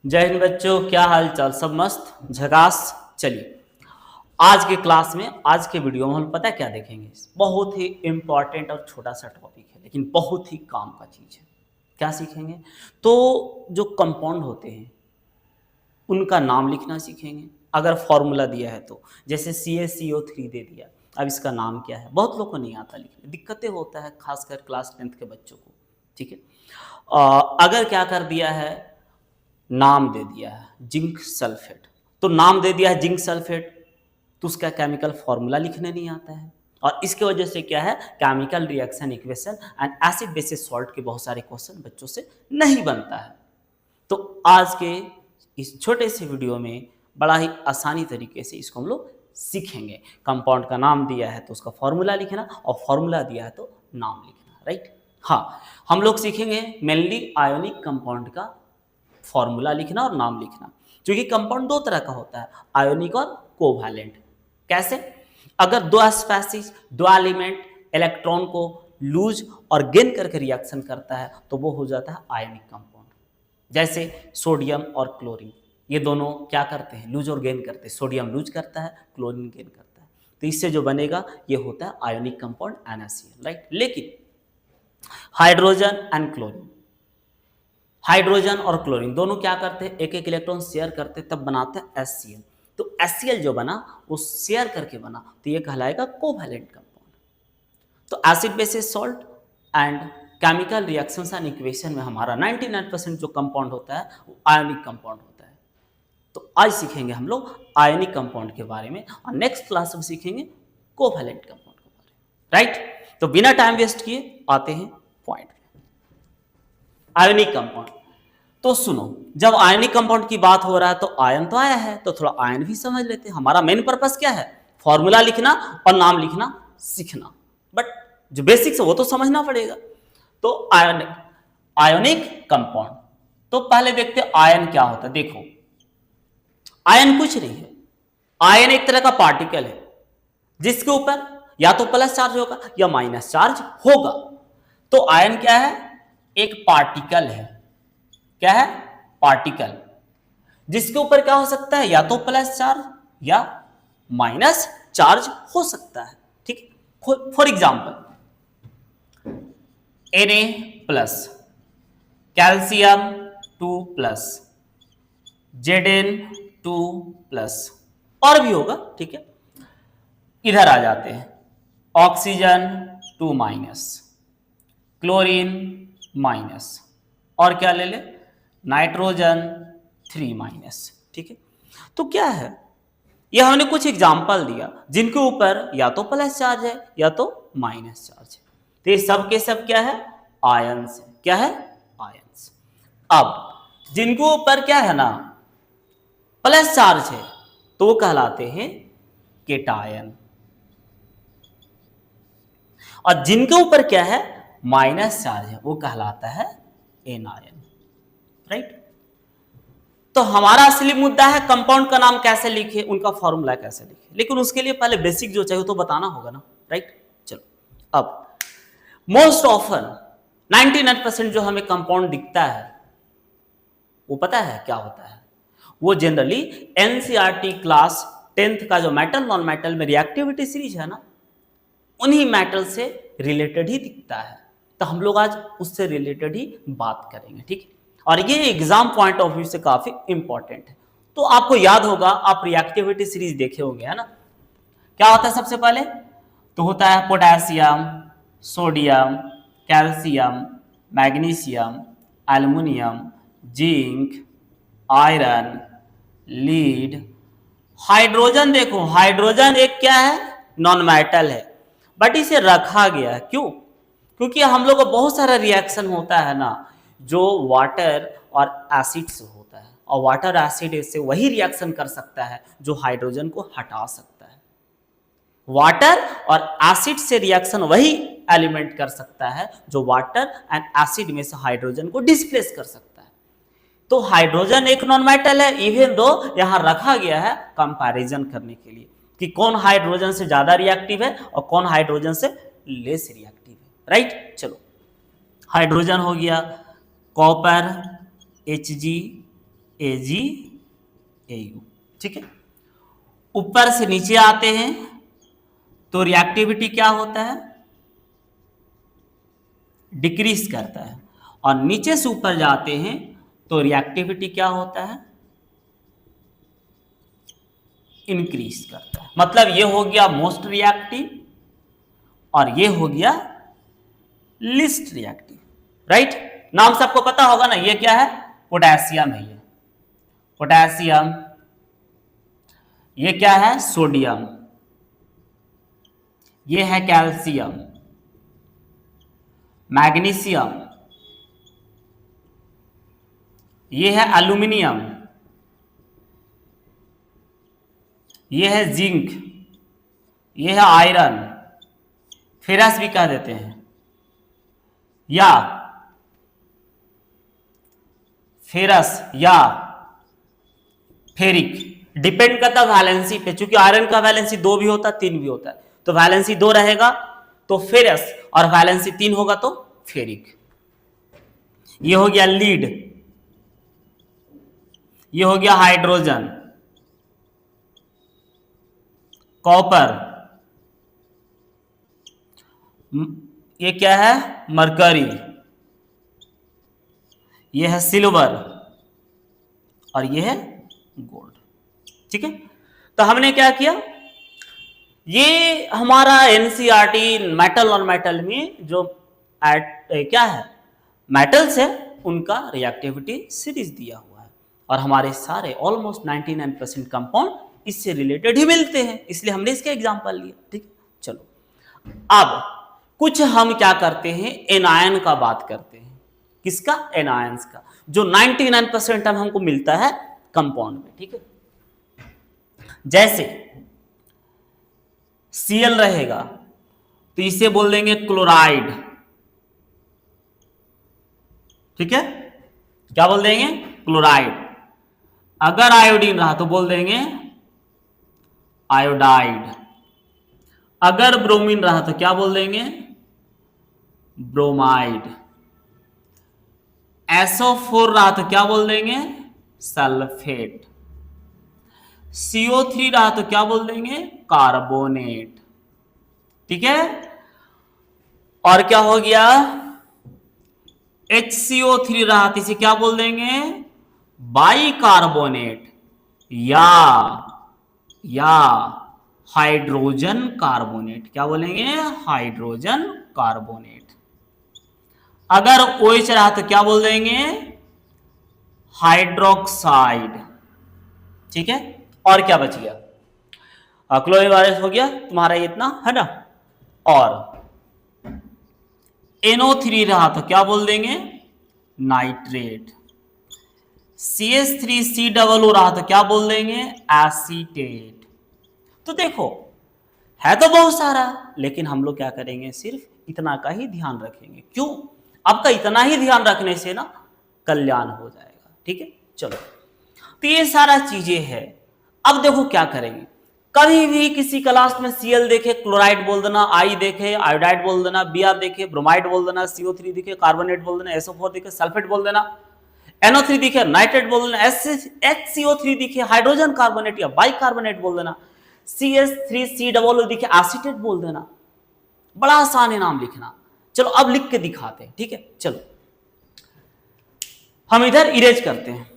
जय हिंद बच्चों, क्या हाल चाल? सब मस्त झकास। चलिए आज के क्लास में, आज के वीडियो में हम पता है क्या देखेंगे। बहुत ही इंपॉर्टेंट और छोटा सा टॉपिक है, लेकिन बहुत ही काम का चीज़ है। क्या सीखेंगे? तो जो कंपाउंड होते हैं उनका नाम लिखना सीखेंगे। अगर फॉर्मूला दिया है तो जैसे CaCO3 दे दिया, अब इसका नाम क्या है? बहुत लोगों को नहीं आता लिखने, दिक्कतें होता है खासकर क्लास 10th के बच्चों को। ठीक है। अगर क्या कर दिया है, नाम दे दिया है जिंक सल्फेट, तो नाम दे दिया है जिंक सल्फेट, तो उसका केमिकल फॉर्मूला लिखने नहीं आता है। और इसके वजह से क्या है, chemical reaction equation and acid basis salt के बहुत सारे क्वेश्चन बच्चों से नहीं बनता है। तो आज के इस छोटे से वीडियो में बड़ा ही आसानी तरीके से इसको हम लोग सीखेंगे। कंपाउंड का नाम दिया है तो उसका फॉर्मूला लिखना, और फॉर्मूला दिया है तो नाम लिखना। राइट। हाँ, हम लोग सीखेंगे मेनली आयोनिक कंपाउंड का फॉर्मूला लिखना और नाम लिखना, क्योंकि कंपाउंड दो तरह का होता है, आयोनिक और कोवैलेंट। कैसे? अगर दो स्पेसीज, दो एलिमेंट इलेक्ट्रॉन को लूज और गेन करके रिएक्शन करता है तो वो हो जाता है आयोनिक कंपाउंड। जैसे सोडियम और क्लोरीन, ये दोनों क्या करते हैं? लूज और गेन करते हैं। सोडियम लूज करता है, क्लोरीन गेन करता है, तो इससे जो बनेगा ये होता है आयोनिक कंपाउंड NaCl। राइट। लेकिन हाइड्रोजन एंड क्लोरीन, हाइड्रोजन और क्लोरीन दोनों क्या करते हैं? एक एक इलेक्ट्रॉन शेयर करते हैं, तब बनाते हैं HCl। तो HCl जो बना वो शेयर करके बना, तो ये कहलाएगा कोवैलेंट कंपाउंड। तो acid basis salt and chemical reactions and equation में हमारा 99% जो कंपाउंड होता है वो आयोनिक कंपाउंड होता है। तो आज सीखेंगे हम लोग आयोनिक कंपाउंड के बारे में, और नेक्स्ट क्लास में सीखेंगे कोवैलेंट कंपाउंड के बारे में। राइट। तो बिना टाइम वेस्ट किए आते हैं पॉइंट पे। आयोनिक कंपाउंड, तो सुनो, जब आयनिक कंपाउंड की बात हो रहा है तो आयन तो आया है, तो थोड़ा आयन भी समझ लेते हैं। हमारा मेन पर्पस क्या है? फॉर्मूला लिखना और नाम लिखना सीखना, बट जो बेसिक्स है वो तो समझना पड़ेगा। तो आयनिक, आयोनिक कंपाउंड, तो पहले देखते हैं आयन क्या होता है। देखो, आयन कुछ नहीं है, आयन एक तरह का पार्टिकल है जिसके ऊपर या तो प्लस चार्ज होगा या माइनस चार्ज होगा। तो आयन क्या है? एक पार्टिकल है। क्या है? पार्टिकल, जिसके ऊपर क्या हो सकता है? या तो प्लस चार्ज या माइनस चार्ज हो सकता है। ठीक। For example Na plus, calcium 2 plus, Zn 2 plus, और भी होगा। ठीक है। इधर आ जाते हैं, ऑक्सीजन 2 माइनस, क्लोरीन माइनस, और क्या ले ले? Nitrogen 3 minus. ठीक है। तो क्या है, यह हमने कुछ एग्जाम्पल दिया जिनके ऊपर या तो प्लस चार्ज है या तो माइनस चार्ज है, तो ये सब के सब क्या है? आयंस है। क्या है? आयंस। अब जिनके ऊपर क्या है ना, प्लस चार्ज है, तो वो कहलाते हैं केटायन, और जिनके ऊपर क्या है? माइनस चार्ज है, वो कहलाता है एनायन। राइट। तो हमारा असली मुद्दा है कंपाउंड का नाम कैसे लिखे, उनका फॉर्मूला कैसे लिखे, लेकिन उसके लिए पहले बेसिक जो चाहिए तो बताना होगा ना। राइट। चलो, अब मोस्ट ऑफन 99% जो हमें कंपाउंड दिखता है वो पता है क्या होता है? वो जनरली NCERT क्लास 10th का जो मेटल नॉन मेटल में रिएक्टिविटी सीरीज है ना, उन्हीं मेटल से रिलेटेड ही दिखता है। तो हम लोग आज उससे रिलेटेड ही बात करेंगे। ठीक है। और ये एग्जाम पॉइंट ऑफ व्यू से काफी इंपॉर्टेंट है। तो आपको याद होगा, आप रिएक्टिविटी सीरीज देखे होंगे, है ना? क्या होता है सबसे पहले? तो होता है potassium, sodium, calcium, magnesium, aluminium, zinc, iron, lead, hydrogen. देखो, हाइड्रोजन एक क्या है? नॉन मेटल है, बट इसे रखा गया है। क्यों? क्योंकि हम लोग को बहुत सारा रिएक्शन होता है ना जो वाटर और एसिड से होता है, और वाटर एसिड से वही रिएक्शन कर सकता है जो हाइड्रोजन को हटा सकता है। वाटर और एसिड से रिएक्शन वही एलिमेंट कर सकता है जो वाटर एंड एसिड में से हाइड्रोजन को डिस्प्लेस कर सकता है। तो हाइड्रोजन एक नॉन मेटल है, इवन दो यहां रखा गया है कंपैरिजन करने के लिए कि कौन हाइड्रोजन से ज्यादा रिएक्टिव है और कौन हाइड्रोजन से लेस रिएक्टिव है। राइट। चलो, हाइड्रोजन हो गया, कॉपर Hg, AgAU। ठीक है, ऊपर से नीचे आते हैं तो रिएक्टिविटी क्या होता है, डिक्रीज करता है, और नीचे से ऊपर जाते हैं तो रिएक्टिविटी क्या होता है, इंक्रीज करता है। मतलब ये हो गया मोस्ट रिएक्टिव और ये हो गया लिस्ट रिएक्टिव, राइट। नाम सबको पता होगा ना, ये क्या है, पोटेशियम है, ये पोटेशियम, ये क्या है, सोडियम, ये है कैल्शियम, मैग्नीशियम, ये है एल्यूमिनियम, ये है जिंक, ये है आयरन, फेरस भी कह देते हैं, या फेरस या फेरिक, डिपेंड करता है वैलेंसी पे। चूंकि आयरन का वैलेंसी 2 भी होता है, 3 भी होता है, तो वैलेंसी 2 रहेगा तो फेरस, और वैलेंसी 3 होगा तो फेरिक। ये हो गया लीड, ये हो गया हाइड्रोजन, कॉपर, ये क्या है, मरकरी, ये है सिल्वर, और ये है गोल्ड। ठीक है, तो हमने क्या किया, ये हमारा एनसीईआरटी मेटल और मेटल में जो क्या है, मेटल्स है, उनका रिएक्टिविटी सीरीज दिया हुआ है, और हमारे सारे ऑलमोस्ट 99% कंपाउंड इससे रिलेटेड ही मिलते हैं, इसलिए हमने इसके एग्जांपल लिया। ठीक है, चलो अब कुछ हम क्या करते हैं, एनायन का बात करते हैं। किसका, एनायंस का, जो 99% हमको मिलता है कंपाउंड में। ठीक है, जैसे Cl रहेगा तो इसे बोल देंगे क्लोराइड। ठीक है, क्या बोल देंगे, क्लोराइड। अगर आयोडीन रहा तो बोल देंगे आयोडाइड। अगर ब्रोमीन रहा तो क्या बोल देंगे, ब्रोमाइड। SO4 रहा तो क्या बोल देंगे, सल्फेट। CO3 रहा तो क्या बोल देंगे, कार्बोनेट। ठीक है, और क्या हो गया, HCO3 रहा तो इसे क्या बोल देंगे, बाइकार्बोनेट या हाइड्रोजन कार्बोनेट। क्या बोलेंगे, हाइड्रोजन कार्बोनेट। अगर OH रहा तो क्या बोल देंगे, हाइड्रोक्साइड। ठीक है, और क्या बच गया, क्लोरीन हो गया तुम्हारा इतना है ना, और NO3 रहा तो क्या बोल देंगे, नाइट्रेट। CH3COO रहा तो क्या बोल देंगे, एसीटेट। तो देखो है तो बहुत सारा, लेकिन हम लोग क्या करेंगे, सिर्फ इतना का ही ध्यान रखेंगे। क्यों, आपका इतना ही ध्यान रखने से ना कल्याण हो जाएगा। ठीक है, चलो तो ये सारा चीजें है। अब देखो क्या करेंगे, कभी भी किसी क्लास में Cl देखे क्लोराइड बोल देना, I देखे आयोडाइड बोल देना, Br देखे ब्रोमाइड बोल देना, CO3 दिखे कार्बोनेट बोल देना, SO4 दिखे सल्फेट बोल देना, NO3 दिखे नाइट्रेट बोल देना, HCO3 दिखे हाइड्रोजन कार्बोनेट या बाइकार्बोनेट बोल देना, CH3COO दिखे एसीटेट बोल देना। बड़ा आसान है नाम लिखना। चलो अब लिख के दिखाते हैं। ठीक है, चलो हम इधर इरेज करते हैं।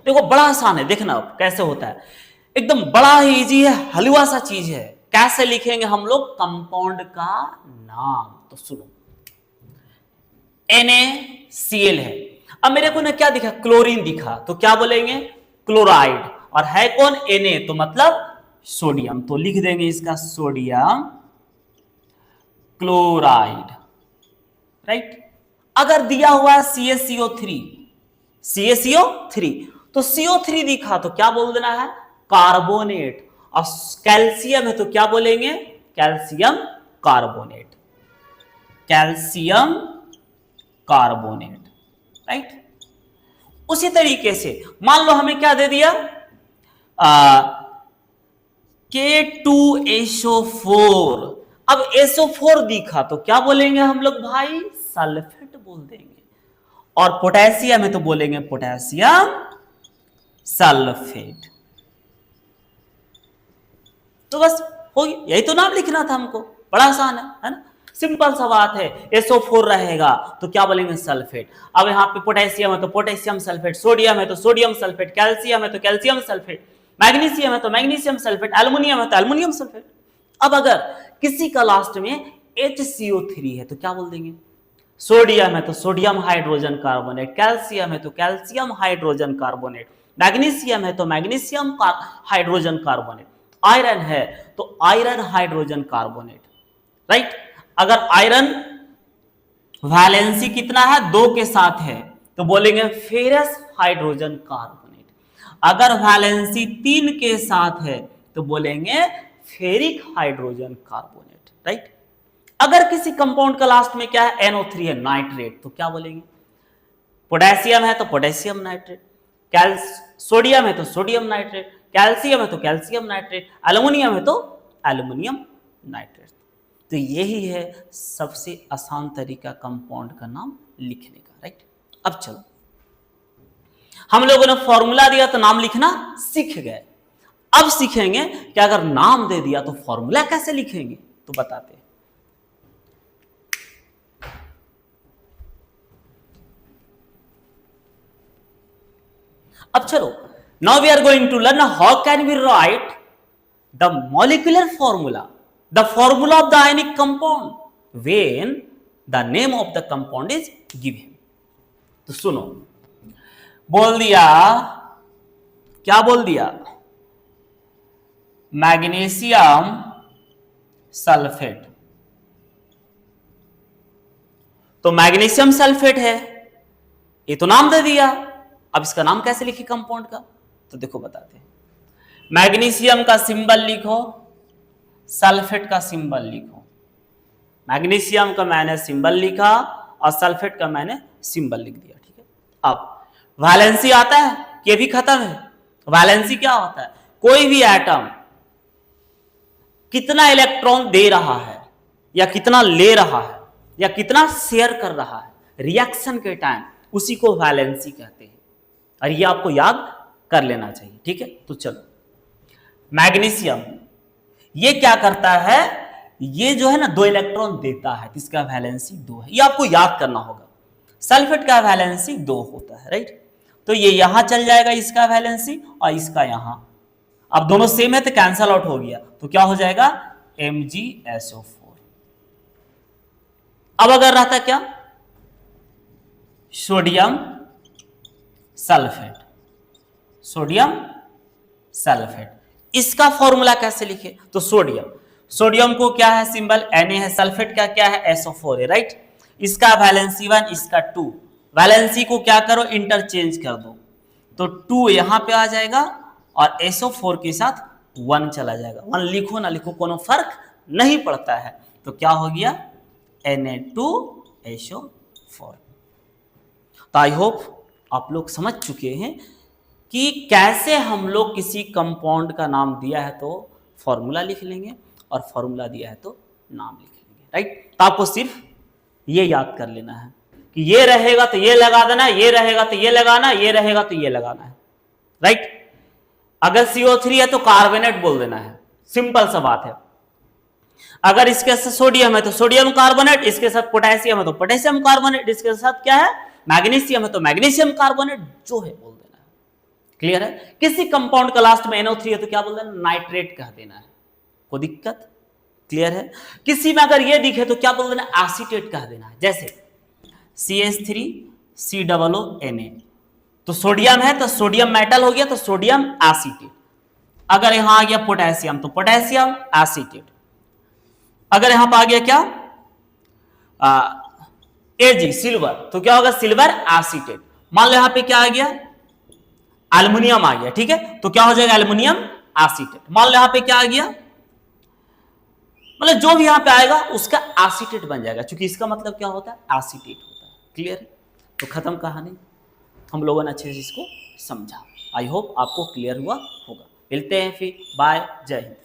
देखो बड़ा आसान है, देखना कैसे होता है, एकदम बड़ा ही इजी है, हलवा सा चीज है। कैसे लिखेंगे हम लोग कंपाउंड का नाम, तो सुनो, NaCl है। अब मेरे को ना क्या दिखा, क्लोरीन दिखा, तो क्या बोलेंगे, क्लोराइड। और है कौन, Na, तो मतलब सोडियम, तो लिख देंगे इसका सोडियम क्लोराइड, राइट। अगर दिया हुआ है CaCO3 तो CO3 दिखा तो क्या बोल देना है, कार्बोनेट। और कैल्शियम है तो क्या बोलेंगे, calcium carbonate, calcium carbonate, right. उसी तरीके से मान लो हमें क्या दे दिया, K2SO4। अब SO4 दिखा तो क्या बोलेंगे हम लोग भाई? सल्फेट बोल देंगे। और पोटेशियम है तो बोलेंगे पोटेशियम सल्फेट। तो बस हो गया, यही तो नाम लिखना था हमको, बड़ा आसान है ना? सिंपल सा बात है। SO4 रहेगा तो क्या बोलेंगे? सल्फेट। अब यहाँ पे पोटेशियम है तो पोटेशियम सल्फेट, सोडियम है तो सोडियम सल्फेट, कैल्शियम है तो कैल्शियम सल्फेट, मैग्नीशियम है तो मैग्नीशियम सल्फेट, एल्युमिनियम है तो एल्युमिनियम सल्फेट। अब अगर किसी का लास्ट में HCO3 है तो क्या बोल देंगे? सोडियम है तो सोडियम हाइड्रोजन कार्बोनेट, कैल्शियम है तो कैल्शियम हाइड्रोजन कार्बोनेट, मैग्नीशियम है तो मैग्नीशियम हाइड्रोजन कार्बोनेट, आयरन है तो आयरन हाइड्रोजन कार्बोनेट। राइट? अगर आयरन वैलेंसी कितना है? 2 के साथ है तो बोलेंगे फेरस हाइड्रोजन कार्बोनेट। अगर वैलेंसी 3 के साथ है तो बोलेंगे फेरिक हाइड्रोजन कार्बोनेट। राइट? अगर किसी कंपाउंड का लास्ट में क्या है? NO3 है, नाइट्रेट, तो क्या बोलेंगे? पोटेशियम है तो पोटेशियम नाइट्रेट, सोडियम है तो सोडियम नाइट्रेट, कैल्शियम है तो कैल्शियम नाइट्रेट, एल्युमिनियम है तो एल्युमिनियम नाइट्रेट। तो यही है सबसे आसान तरीका कंपाउंड का नाम लिखने का। राइट? अब चलो, हम लोगों ने फॉर्मूला दिया तो नाम लिखना सीख गए। अब सीखेंगे कि अगर नाम दे दिया तो फॉर्मूला कैसे लिखेंगे, तो बताते हैं। अब चलो, now we are going to learn how can we write the molecular formula, the formula of the ionic compound when the name of the compound is given. तो सुनो, बोल दिया, क्या बोल दिया? Magnesium sulphate. तो मैग्नीशियम सल्फेट है, ये तो नाम दे दिया। अब इसका नाम कैसे लिखे कंपाउंड का, तो देखो बताते हैं। मैग्नीशियम का सिंबल लिखो, सल्फेट का सिंबल लिखो। मैग्नीशियम का मैंने सिंबल लिखा और सल्फेट का मैंने सिंबल लिख दिया। ठीक है? अब वैलेंसी आता है कि भी खत्म है। वैलेंसी क्या होता है? कोई भी एटम कितना इलेक्ट्रॉन दे रहा है या कितना ले रहा है या कितना शेयर कर रहा है रिएक्शन के टाइम, उसी को वैलेंसी कहते हैं। और ये आपको याद कर लेना चाहिए। ठीक है? तो चलो, मैग्नीशियम ये क्या करता है? ये जो है ना 2 इलेक्ट्रॉन देता है, इसका वैलेंसी 2 है, ये आपको याद करना होगा। सल्फेट का वैलेंसी 2 होता है। राइट? तो ये यहां चल जाएगा, इसका वैलेंसी, और इसका यहां। अब दोनों सेम है तो कैंसल आउट हो गया, तो क्या हो जाएगा? MgSO4। अब अगर रहता क्या? सोडियम सल्फेट, सोडियम सल्फेट, इसका फॉर्मूला कैसे लिखे? तो सोडियम को क्या है सिंबल? Na है, सल्फेट का क्या है? SO4 है। राइट? इसका वैलेंसी 1, इसका 2, वैलेंसी को क्या करो? इंटरचेंज कर दो, तो 2 यहां पे आ जाएगा और SO4 के साथ 1 चला जाएगा। 1 लिखो ना लिखो कोनो फर्क नहीं पड़ता है। तो क्या हो गया? Na2SO4। तो आई होप आप लोग समझ चुके हैं कि कैसे हम लोग किसी कंपाउंड का नाम दिया है तो फॉर्मूला लिख लेंगे और फॉर्मूला दिया है तो नाम लिख लेंगे। राइट? तो आपको सिर्फ ये याद कर लेना है कि ये रहेगा तो ये लगा देना, ये रहेगा तो ये लगाना, ये रहेगा तो ये लगाना है। राइट? अगर CO3 है तो कार्बोनेट बोल देना है, सिंपल सा बात है। अगर इसके साथ सोडियम है तो सोडियम कार्बोनेट, इसके साथ पोटेशियम है तो पोटेशियम कार्बोनेट, इसके साथ क्या है? मैग्नीशियम है तो मैग्नीशियम कार्बोनेट, जो है बोल देना है। क्लियर है? किसी कंपाउंड का लास्ट में NO3 है तो क्या बोल देना? नाइट्रेट कह देना है। कोई दिक्कत? क्लियर है? किसी में अगर ये दिखे तो क्या बोल देना? एसीटेट कह देना है। जैसे CH3COONA, तो सोडियम है तो सोडियम मेटल हो गया तो सोडियम एसीटेट। अगर यहां आ गया पोटेशियम तो पोटेशियम एसीटेट। अगर यहां पर आ गया क्या? Ag सिल्वर, तो क्या होगा? Silver acetate. मान लो यहां पे क्या आ गया? एल्युमिनियम आ गया। ठीक है? तो क्या हो जाएगा? Aluminium acetate. मान लो यहां पे क्या आ गया? मतलब जो भी यहां पे आएगा उसका एसीटेट बन जाएगा, क्योंकि इसका मतलब क्या होता है? एसीटेट होता है। क्लियर? तो खत्म कहानी। हम लोगों ने अच्छे से इसको समझा। आई होप आपको क्लियर हुआ होगा। मिलते हैं फिर, बाय, जय हिंद।